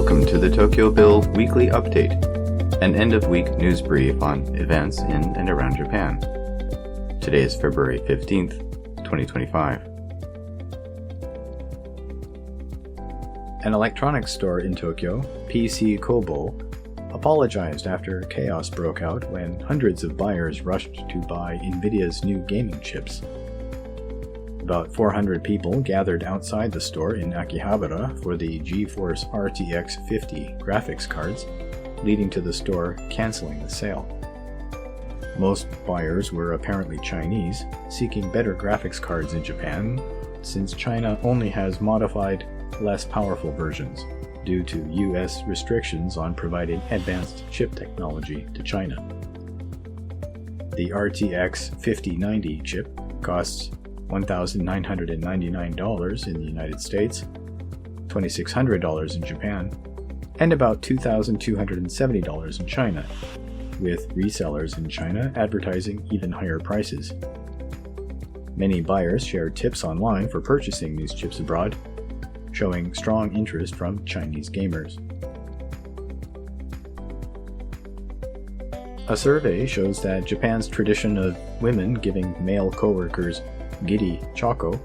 Welcome to the TokyoBill Weekly Update, an end-of-week news brief on events in and around Japan. Today is February 15th, 2025. An electronics store in Tokyo, PC Kobo, apologized after chaos broke out when hundreds of buyers rushed to buy NVIDIA's new gaming chips. About 400 people gathered outside the store in Akihabara for the GeForce RTX 50 graphics cards, leading to the store canceling the sale. Most buyers were apparently Chinese, seeking better graphics cards in Japan, since China only has modified, less powerful versions, due to US restrictions on providing advanced chip technology to China. The RTX 5090 chip costs $1,999 in the United States, $2,600 in Japan, and about $2,270 in China, with resellers in China advertising even higher prices. Many buyers shared tips online for purchasing these chips abroad, showing strong interest from Chinese gamers. A survey shows that Japan's tradition of women giving male coworkers giri choco,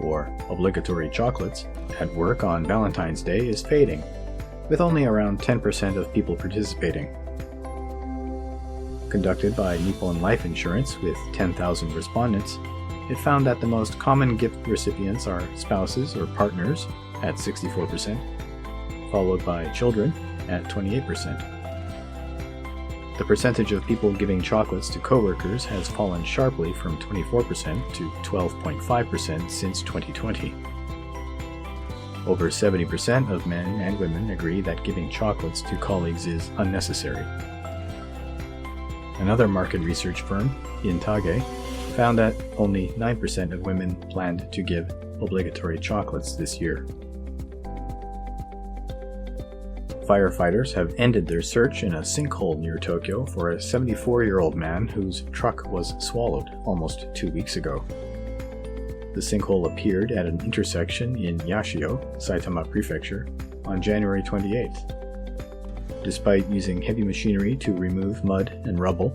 or obligatory chocolates, at work on Valentine's Day is fading, with only around 10% of people participating. Conducted by Nippon Life Insurance with 10,000 respondents, it found that the most common gift recipients are spouses or partners at 64%, followed by children at 28%. The percentage of people giving chocolates to coworkers has fallen sharply from 24% to 12.5% since 2020. Over 70% of men and women agree that giving chocolates to colleagues is unnecessary. Another market research firm, Intage, found that only 9% of women planned to give obligatory chocolates this year. Firefighters have ended their search in a sinkhole near Tokyo for a 74-year-old man whose truck was swallowed almost 2 weeks ago. The sinkhole appeared at an intersection in Yashio, Saitama Prefecture, on January 28th. Despite using heavy machinery to remove mud and rubble,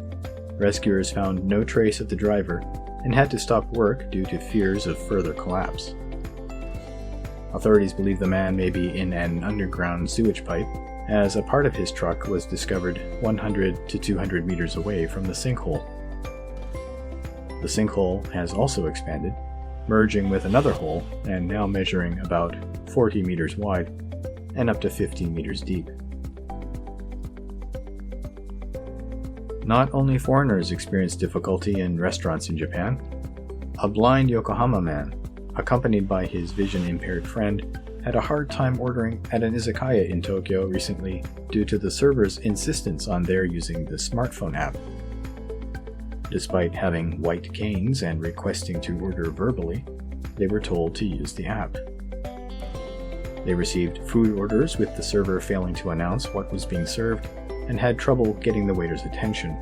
rescuers found no trace of the driver and had to stop work due to fears of further collapse. Authorities believe the man may be in an underground sewage pipe, as a part of his truck was discovered 100 to 200 meters away from the sinkhole. The sinkhole has also expanded, merging with another hole and now measuring about 40 meters wide and up to 15 meters deep. Not only foreigners experience difficulty in restaurants in Japan. A blind Yokohama man, accompanied by his vision-impaired friend, had a hard time ordering at an izakaya in Tokyo recently due to the server's insistence on their using the smartphone app. Despite having white canes and requesting to order verbally, they were told to use the app. They received food orders with the server failing to announce what was being served and had trouble getting the waiter's attention.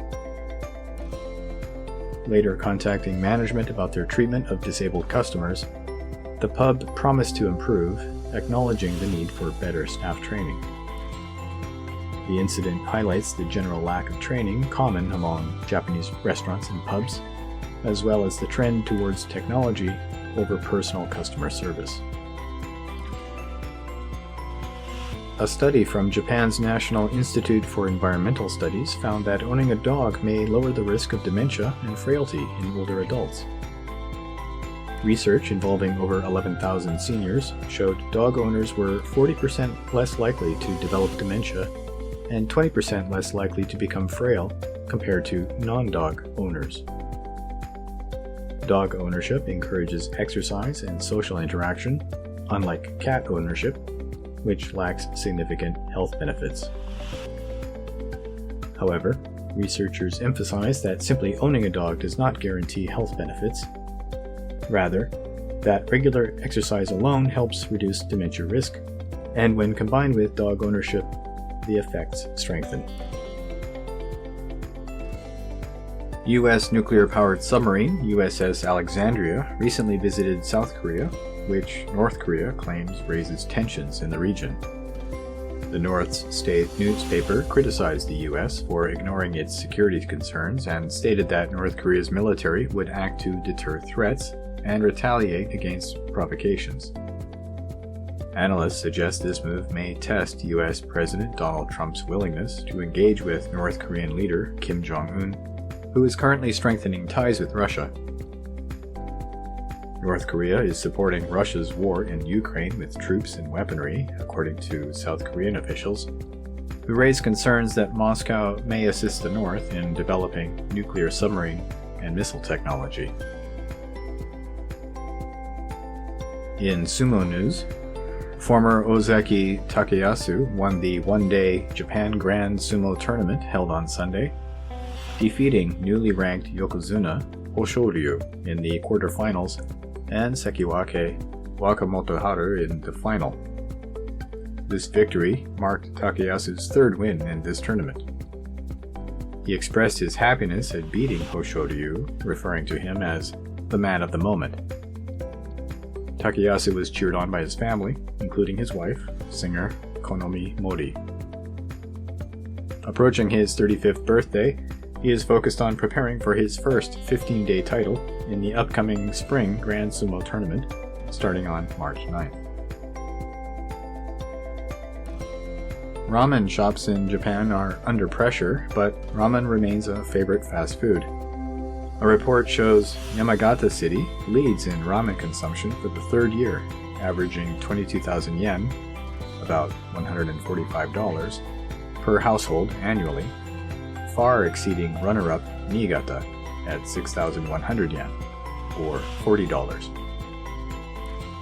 Later contacting management about their treatment of disabled customers, the pub promised to improve, acknowledging the need for better staff training. The incident highlights the general lack of training common among Japanese restaurants and pubs, as well as the trend towards technology over personal customer service. A study from Japan's National Institute for Environmental Studies found that owning a dog may lower the risk of dementia and frailty in older adults. Research involving over 11,000 seniors showed dog owners were 40% less likely to develop dementia and 20% less likely to become frail compared to non-dog owners. Dog ownership encourages exercise and social interaction, unlike cat ownership, which lacks significant health benefits. However, researchers emphasize that simply owning a dog does not guarantee health benefits. Rather, that regular exercise alone helps reduce dementia risk, and when combined with dog ownership, the effects strengthen. U.S. nuclear-powered submarine USS Alexandria recently visited South Korea, which North Korea claims raises tensions in the region. The North's state newspaper criticized the U.S. for ignoring its security concerns and stated that North Korea's military would act to deter threats and retaliate against provocations. Analysts suggest this move may test U.S. President Donald Trump's willingness to engage with North Korean leader Kim Jong-un, who is currently strengthening ties with Russia. North Korea is supporting Russia's war in Ukraine with troops and weaponry, according to South Korean officials, who raised concerns that Moscow may assist the North in developing nuclear submarine and missile technology. In sumo news, former Ozeki Takayasu won the one-day Japan Grand Sumo Tournament held on Sunday, defeating newly ranked Yokozuna Hoshoryu in the quarterfinals and Sekiwake Wakamotoharu in the final. This victory marked Takayasu's third win in this tournament. He expressed his happiness at beating Hoshoryu, referring to him as the man of the moment. Takayasu was cheered on by his family, including his wife, singer Konomi Mori. Approaching his 35th birthday, he is focused on preparing for his first 15-day title in the upcoming Spring Grand Sumo Tournament, starting on March 9th. Ramen shops in Japan are under pressure, but ramen remains a favorite fast food. A report shows Yamagata City leads in ramen consumption for the third year, averaging 22,000 yen, about $145, per household annually, far exceeding runner-up Niigata at 6,100 yen, or $40.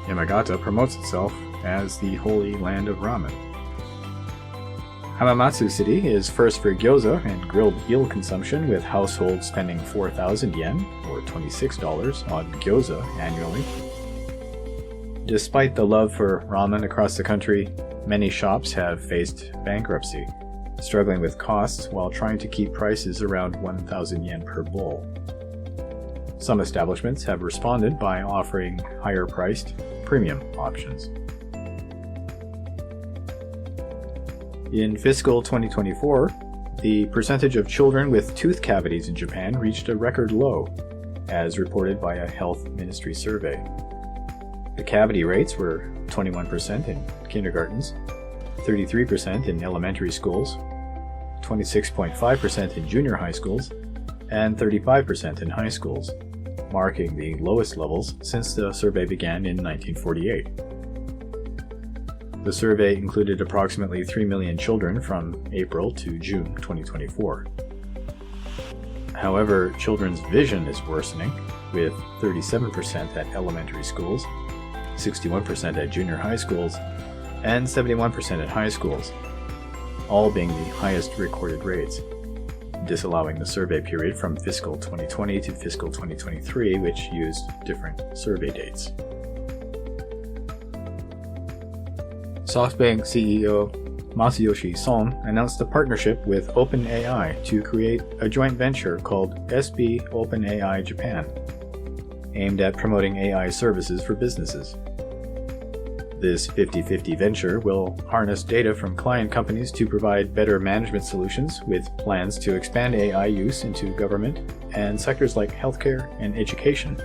Yamagata promotes itself as the holy land of ramen. Hamamatsu City is first for gyoza and grilled eel consumption, with households spending 4,000 yen, or $26, on gyoza annually. Despite the love for ramen across the country, many shops have faced bankruptcy, struggling with costs while trying to keep prices around 1,000 yen per bowl. Some establishments have responded by offering higher-priced, premium options. In fiscal 2024, the percentage of children with tooth cavities in Japan reached a record low, as reported by a health ministry survey. The cavity rates were 21% in kindergartens, 33% in elementary schools, 26.5% in junior high schools, and 35% in high schools, marking the lowest levels since the survey began in 1948. The survey included approximately 3 million children from April to June 2024. However, children's vision is worsening, with 37% at elementary schools, 61% at junior high schools, and 71% at high schools, all being the highest recorded rates, disallowing the survey period from fiscal 2020 to fiscal 2023, which used different survey dates. SoftBank CEO Masayoshi Son announced a partnership with OpenAI to create a joint venture called SB OpenAI Japan, aimed at promoting AI services for businesses. This 50-50 venture will harness data from client companies to provide better management solutions, with plans to expand AI use into government and sectors like healthcare and education.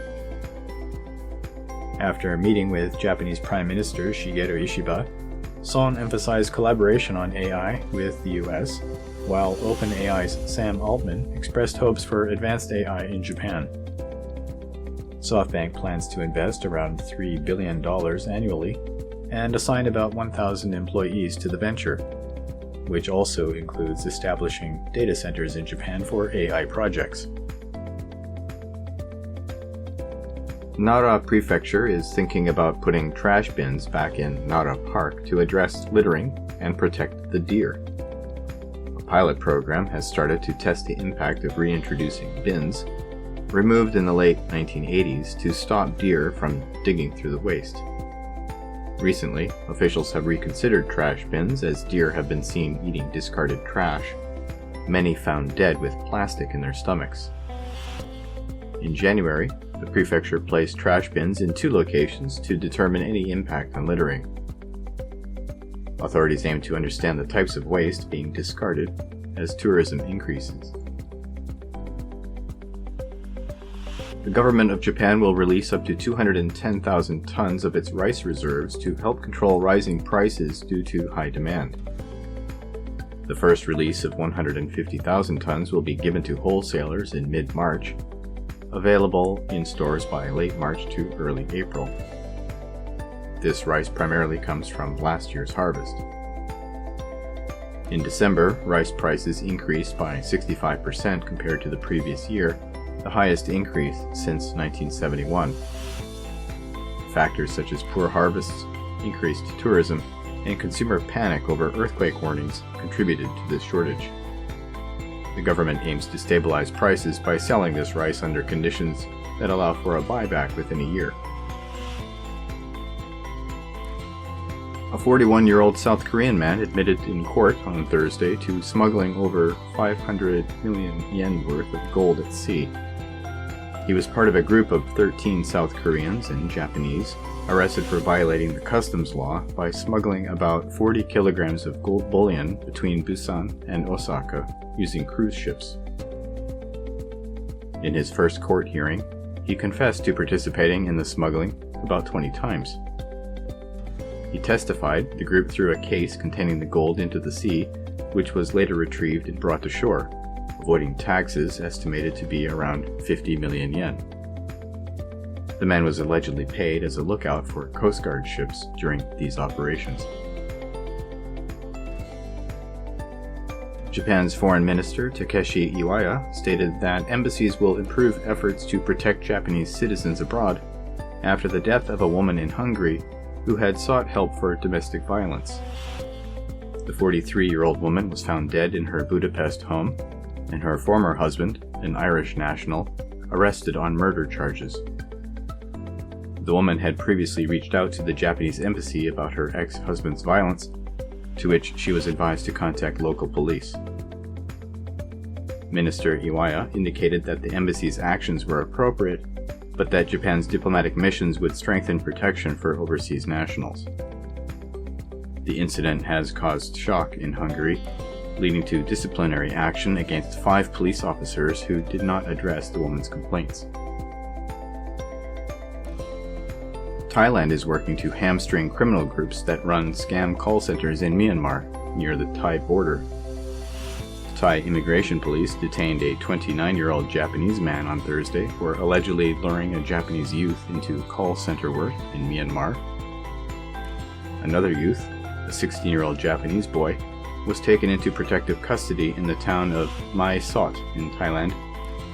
After meeting with Japanese Prime Minister Shigeru Ishiba, Son emphasized collaboration on AI with the US, while OpenAI's Sam Altman expressed hopes for advanced AI in Japan. SoftBank plans to invest around $3 billion annually and assign about 1,000 employees to the venture, which also includes establishing data centers in Japan for AI projects. Nara Prefecture is thinking about putting trash bins back in Nara Park to address littering and protect the deer. A pilot program has started to test the impact of reintroducing bins, removed in the late 1980s to stop deer from digging through the waste. Recently, officials have reconsidered trash bins as deer have been seen eating discarded trash, many found dead with plastic in their stomachs. In January, the prefecture placed trash bins in 2 locations to determine any impact on littering. Authorities aim to understand the types of waste being discarded as tourism increases. The government of Japan will release up to 210,000 tons of its rice reserves to help control rising prices due to high demand. The first release of 150,000 tons will be given to wholesalers in mid-March, available in stores by late March to early April. This rice primarily comes from last year's harvest. In December, rice prices increased by 65% compared to the previous year, the highest increase since 1971. Factors such as poor harvests, increased tourism, and consumer panic over earthquake warnings contributed to this shortage. The government aims to stabilize prices by selling this rice under conditions that allow for a buyback within a year. A 41-year-old South Korean man admitted in court on Thursday to smuggling over 500 million yen worth of gold at sea. He was part of a group of 13 South Koreans and Japanese arrested for violating the customs law by smuggling about 40 kilograms of gold bullion between Busan and Osaka using cruise ships. In his first court hearing, he confessed to participating in the smuggling about 20 times. He testified the group threw a case containing the gold into the sea, which was later retrieved and brought to shore, avoiding taxes estimated to be around 50 million yen. The man was allegedly paid as a lookout for Coast Guard ships during these operations. Japan's Foreign Minister Takeshi Iwaya stated that embassies will improve efforts to protect Japanese citizens abroad after the death of a woman in Hungary who had sought help for domestic violence. The 43-year-old woman was found dead in her Budapest home, and her former husband, an Irish national, arrested on murder charges. The woman had previously reached out to the Japanese embassy about her ex-husband's violence, to which she was advised to contact local police. Minister Iwaya indicated that the embassy's actions were appropriate, but that Japan's diplomatic missions would strengthen protection for overseas nationals. The incident has caused shock in Hungary, leading to disciplinary action against 5 police officers who did not address the woman's complaints. Thailand is working to hamstring criminal groups that run scam call centers in Myanmar, near the Thai border. Thai immigration police detained a 29-year-old Japanese man on Thursday for allegedly luring a Japanese youth into call center work in Myanmar. Another youth, a 16-year-old Japanese boy, was taken into protective custody in the town of Mae Sot in Thailand,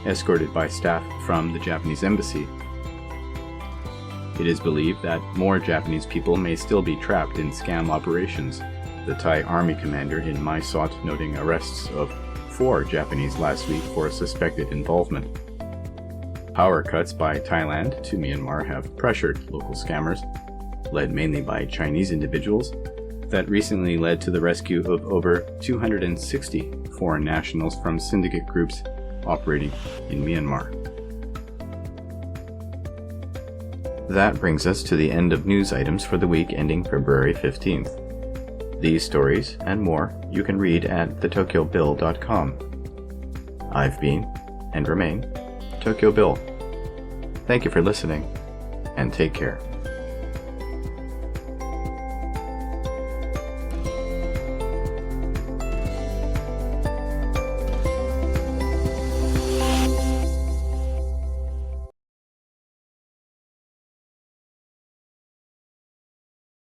escorted by staff from the Japanese embassy. It is believed that more Japanese people may still be trapped in scam operations, the Thai army commander in Mae Sot noting arrests of 4 Japanese last week for suspected involvement. Power cuts by Thailand to Myanmar have pressured local scammers, led mainly by Chinese individuals, that recently led to the rescue of over 260 foreign nationals from syndicate groups operating in Myanmar. That brings us to the end of news items for the week ending February 15th. These stories and more you can read at theTokyoBill.com. I've been, and remain, Tokyo Bill. Thank you for listening, and take care.